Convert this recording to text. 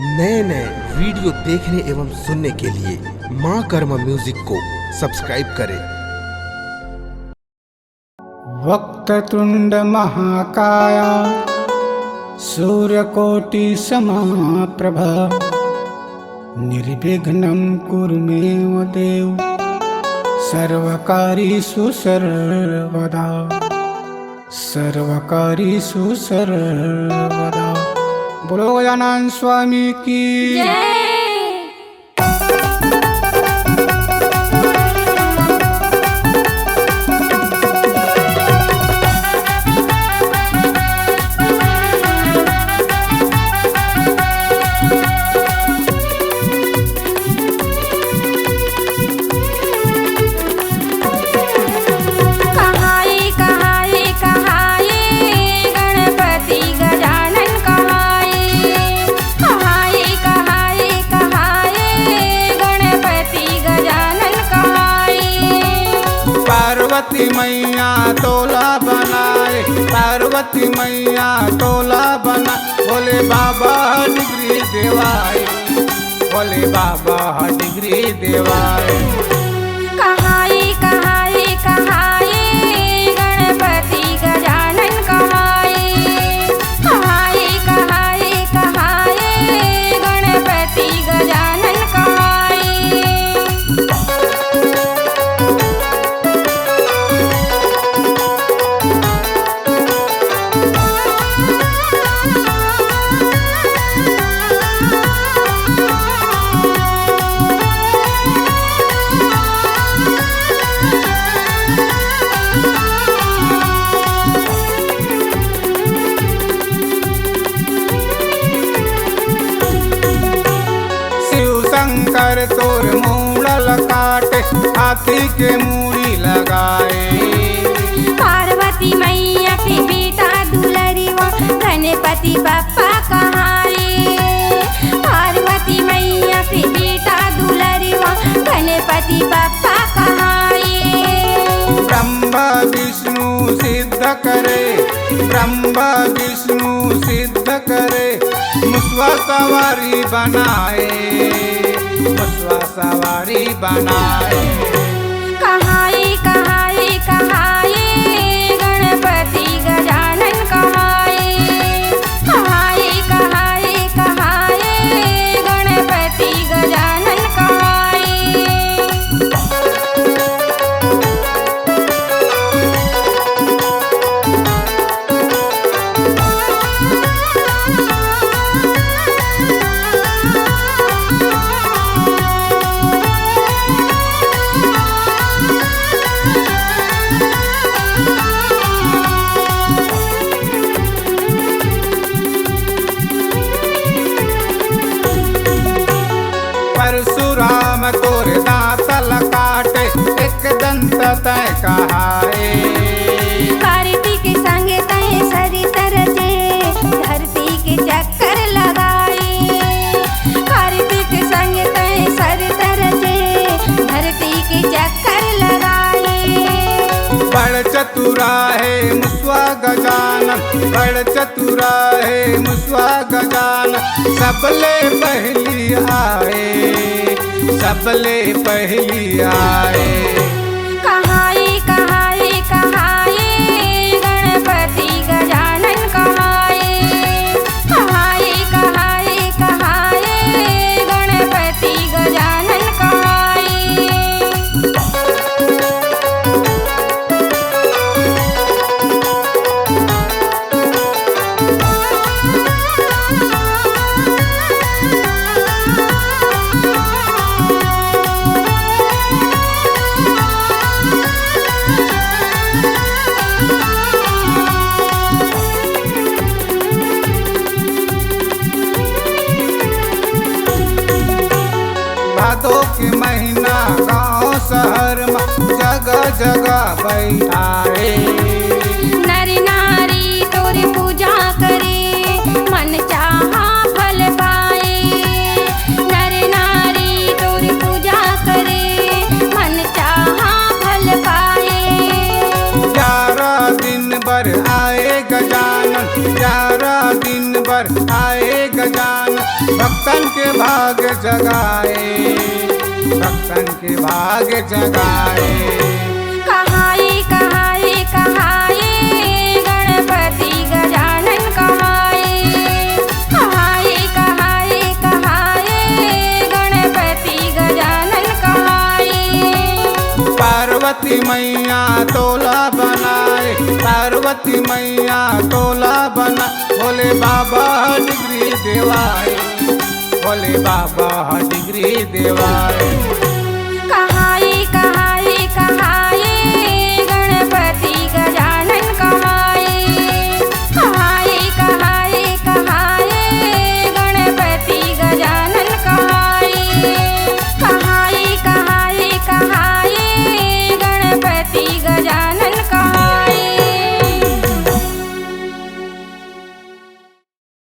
नए नए वीडियो देखने एवं सुनने के लिए माँ कर्मा म्यूजिक को सब्सक्राइब करें। वक्रतुंड महाकाय सूर्यकोटि समप्रभ निर्विघ्नं कुरु मे देव सर्वकार्येषु सर्वदा बोलो गजानन स्वामी की जय। पार्वती मैया तोला बनाए, पार्वती मैया तोला बना, भोले बाबा डिग्री देवाए, भोले बाबा डिग्री देवाए। कहाई कहाई कहाई गणपति गजानन कहाई, कहाई कहाई कहाई गणपति गजानन कहाई। शंकर तोर मूड़ल काटे, हाथी के मूड़ी लगाए। पार्वती मैया के बेटा दुलरिवा गणपति बप्पा कहाई, पार्वती मैया के बेटा दुलरिवा गणपति बप्पा कहाई। ब्रह्मा विष्णु सिद्ध करे, ब्रह्मा विष्णु सिद्ध करे, मुसवा सवारी बनाए, मुसवा सवारी बनाए। कहाई कहाई कहाई गणपति गजानन कहाई, कहाई कहाई कहाई गणपति गजानन कहाई। परशुराम तोर दांतल काटे, एक दंत तय कहाए। कार्तिक संग तय सरी तरजे, धरती के चक्कर लगाए। कार्तिक संग तय सरी तरजे, धरती के चक्कर लगाए। बड़ चतुरा है मुसवा गजानन, बड़ चतुरा है मुसवा गजानन, सबले पहली आए, सबले पहली आए। कहाई कहाई कहाई गणपति गजानन कहाई, कहाई कहाई कहाई गणपति गजानन कहाई। भादो के महीना गाँव शहर में जगह जगह बैठाए। नर नारी तोरी पूजा करे, मन चाहा फल पाए। नर नारी तोरी पूजा करे, मन चाहा फल पाए। 11 दिन भर आए गजानन, 11 दिन भर आए गजानन, भक्तन के भाग जगाए, भक्तन के भाग जगाए। कहाए कहाए कहाए गणपति गजानन कहाए, कहाए कहाए कहाए गणपति गजानन कहाए। पार्वती मैया तोला बनाए, पार्वती मैया तोला बना, भोले बाबा डिग्री देवाए, भोले बाबा डिग्री देवाए।